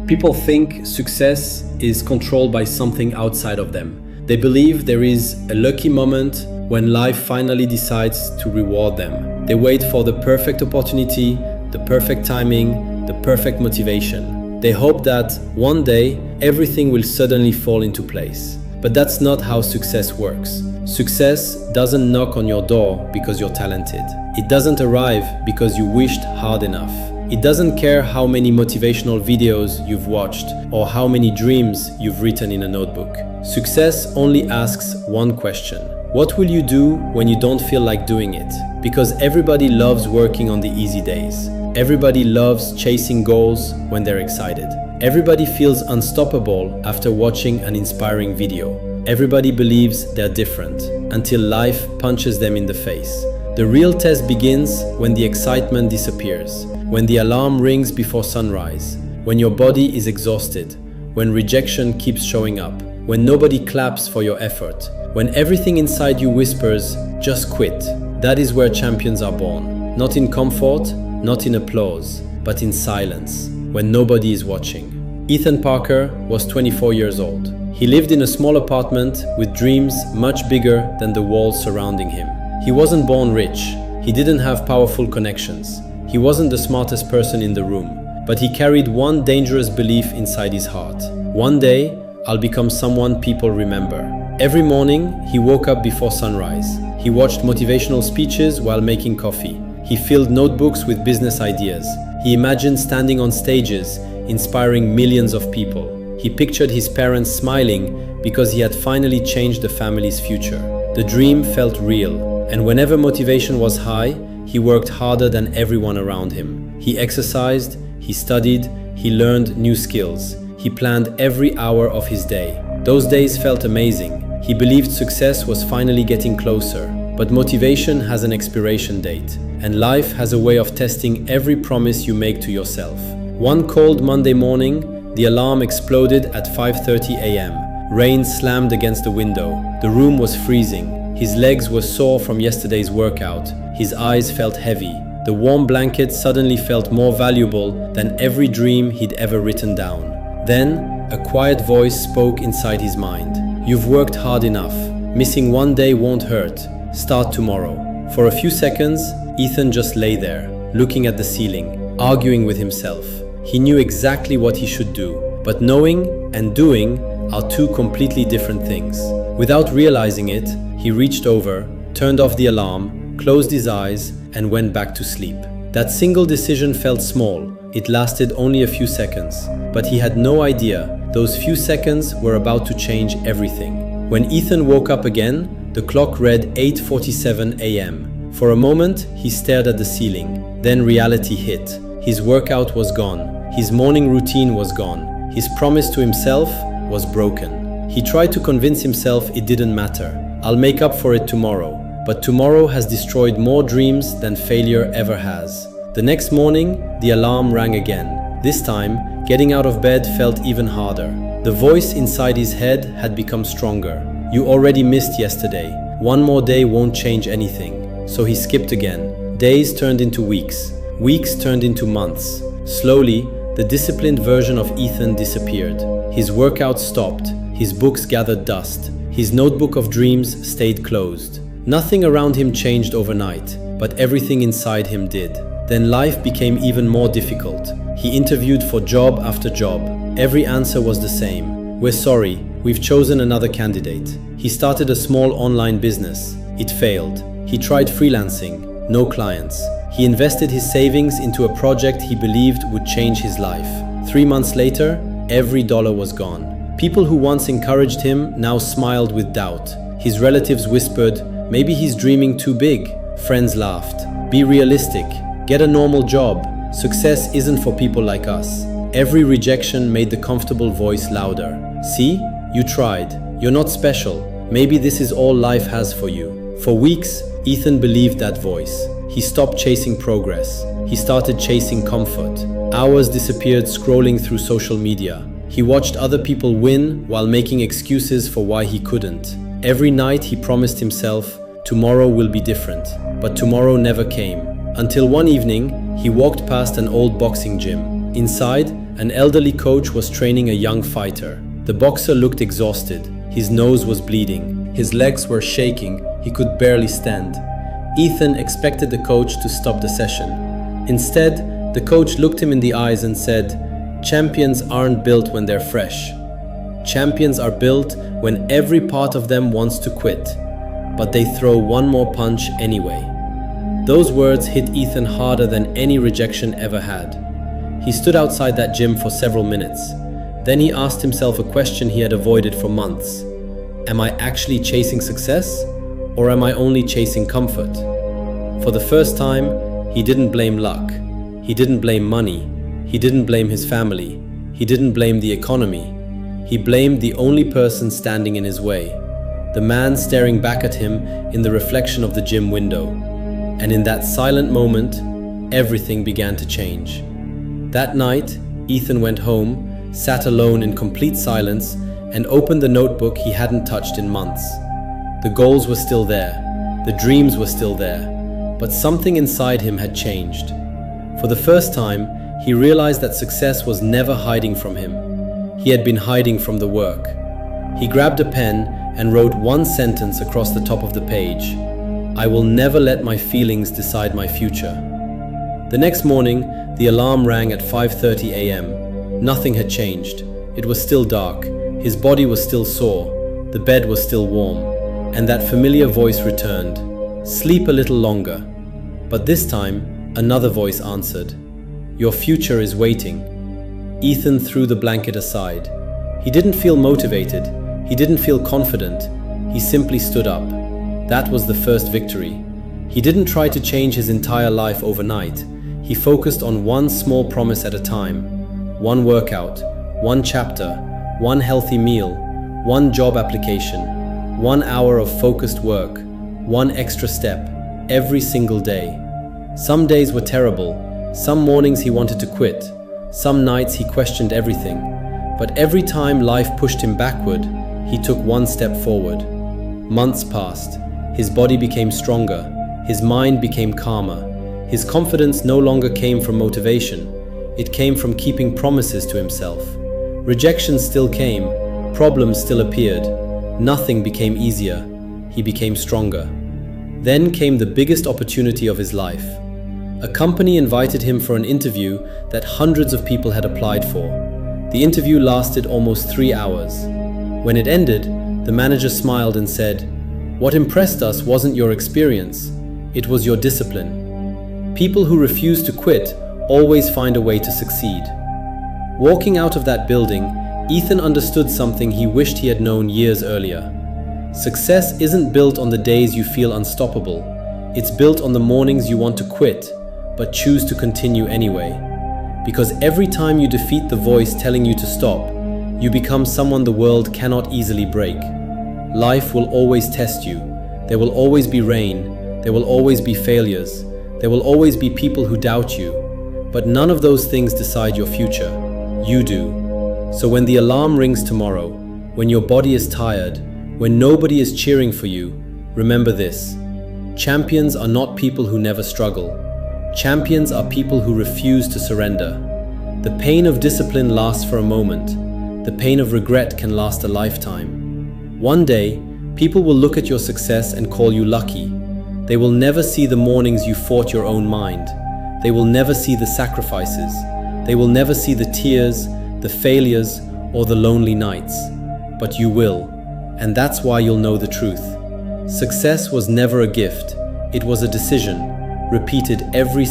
People think success is controlled by something outside of them. They believe there is a lucky moment when life finally decides to reward them. They wait for the perfect opportunity, the perfect timing, the perfect motivation. They hope that one day everything will suddenly fall into place. But that's not how success works. Success doesn't knock on your door because you're talented. It doesn't arrive because you wished hard enough. It doesn't care how many motivational videos you've watched or how many dreams you've written in a notebook. Success only asks one question. What will you do when you don't feel like doing it? Because everybody loves working on the easy days. Everybody loves chasing goals when they're excited. Everybody feels unstoppable after watching an inspiring video. Everybody believes they're different until life punches them in the face. The real test begins when the excitement disappears, when the alarm rings before sunrise, when your body is exhausted, when rejection keeps showing up, when nobody claps for your effort, when everything inside you whispers, "Just quit." That is where champions are born. Not in comfort, not in applause, but in silence, when nobody is watching. Ethan Parker was 24 years old. He lived in a small apartment with dreams much bigger than the walls surrounding him. He wasn't born rich. He didn't have powerful connections. He wasn't the smartest person in the room. But he carried one dangerous belief inside his heart. One day, I'll become someone people remember. Every morning, he woke up before sunrise. He watched motivational speeches while making coffee. He filled notebooks with business ideas. He imagined standing on stages, inspiring millions of people. He pictured his parents smiling because he had finally changed the family's future. The dream felt real, and whenever motivation was high, he worked harder than everyone around him. He exercised, he studied, he learned new skills. He planned every hour of his day. Those days felt amazing. He believed success was finally getting closer. But motivation has an expiration date, and life has a way of testing every promise you make to yourself. One cold Monday morning, the alarm exploded at 5:30 a.m. Rain slammed against the window. The room was freezing. His legs were sore from yesterday's workout. His eyes felt heavy. The warm blanket suddenly felt more valuable than every dream he'd ever written down. Then, a quiet voice spoke inside his mind. "You've worked hard enough. Missing one day won't hurt. Start tomorrow." For a few seconds, Ethan just lay there, looking at the ceiling, arguing with himself. He knew exactly what he should do, but knowing and doing are two completely different things. Without realizing it, he reached over, turned off the alarm, closed his eyes, and went back to sleep. That single decision felt small. It lasted only a few seconds, but he had no idea those few seconds were about to change everything. When Ethan woke up again, the clock read 8:47 a.m. For a moment, he stared at the ceiling. Then reality hit. His workout was gone. His morning routine was gone. His promise to himself was broken. He tried to convince himself it didn't matter. "I'll make up for it tomorrow." But tomorrow has destroyed more dreams than failure ever has. The next morning, the alarm rang again. This time, getting out of bed felt even harder. The voice inside his head had become stronger. "You already missed yesterday. One more day won't change anything." So he skipped again. Days turned into weeks. Weeks turned into months. Slowly, the disciplined version of Ethan disappeared. His workouts stopped. His books gathered dust. His notebook of dreams stayed closed. Nothing around him changed overnight, but everything inside him did. Then life became even more difficult. He interviewed for job after job. Every answer was the same. "We're sorry, we've chosen another candidate." He started a small online business. It failed. He tried freelancing. No clients. He invested his savings into a project he believed would change his life. 3 months later, every dollar was gone. People who once encouraged him now smiled with doubt. His relatives whispered, "Maybe he's dreaming too big." Friends laughed. "Be realistic. Get a normal job. Success isn't for people like us." Every rejection made the comfortable voice louder. "See? You tried. You're not special. Maybe this is all life has for you." For weeks, Ethan believed that voice. He stopped chasing progress. He started chasing comfort. Hours disappeared scrolling through social media. He watched other people win while making excuses for why he couldn't. Every night he promised himself, "Tomorrow will be different." But tomorrow never came. Until one evening, he walked past an old boxing gym. Inside, An elderly coach was training a young fighter. The boxer looked exhausted. His nose was bleeding. His legs were shaking. He could barely stand. Ethan expected the coach to stop the session. Instead, the coach looked him in the eyes and said, "Champions aren't built when they're fresh. Champions are built when every part of them wants to quit, but they throw one more punch anyway." Those words hit Ethan harder than any rejection ever had. He stood outside that gym for several minutes. Then he asked himself a question he had avoided for months. Am I actually chasing success, or am I only chasing comfort? For the first time, he didn't blame luck. He didn't blame money. He didn't blame his family. He didn't blame the economy. He blamed the only person standing in his way, the man staring back at him in the reflection of the gym window. And in that silent moment, everything began to change. That night, Ethan went home, sat alone in complete silence, and opened the notebook he hadn't touched in months. The goals were still there, the dreams were still there, but something inside him had changed. For the first time, he realized that success was never hiding from him. He had been hiding from the work. He grabbed a pen and wrote one sentence across the top of the page: "I will never let my feelings decide my future." The next morning, the alarm rang at 5:30 a.m. Nothing had changed. It was still dark. His body was still sore. The bed was still warm. And that familiar voice returned. "Sleep a little longer." But this time, another voice answered. "Your future is waiting." Ethan threw the blanket aside. He didn't feel motivated. He didn't feel confident. He simply stood up. That was the first victory. He didn't try to change his entire life overnight. He focused on one small promise at a time. One workout, one chapter, one healthy meal, one job application, 1 hour of focused work, one extra step, every single day. Some days were terrible. Some mornings he wanted to quit. Some nights he questioned everything. But every time life pushed him backward, he took one step forward. Months passed. His body became stronger. His mind became calmer. His confidence no longer came from motivation. It came from keeping promises to himself. Rejection still came. Problems still appeared. Nothing became easier. He became stronger. Then came the biggest opportunity of his life. A company invited him for an interview that hundreds of people had applied for. The interview lasted almost 3 hours. When it ended, the manager smiled and said, "What impressed us wasn't your experience, it was your discipline." People who refuse to quit always find a way to succeed. Walking out of that building, Ethan understood something he wished he had known years earlier. Success isn't built on the days you feel unstoppable. It's built on the mornings you want to quit, but choose to continue anyway. Because every time you defeat the voice telling you to stop, you become someone the world cannot easily break. Life will always test you. There will always be rain. There will always be failures. There will always be people who doubt you. But none of those things decide your future. You do. So when the alarm rings tomorrow, when your body is tired, when nobody is cheering for you, remember this: champions are not people who never struggle. Champions are people who refuse to surrender. The pain of discipline lasts for a moment. The pain of regret can last a lifetime. One day, people will look at your success and call you lucky. They will never see the mornings you fought your own mind. They will never see the sacrifices. They will never see the tears, the failures, or the lonely nights. But you will, and that's why you'll know the truth. Success was never a gift. It was a decision, repeated every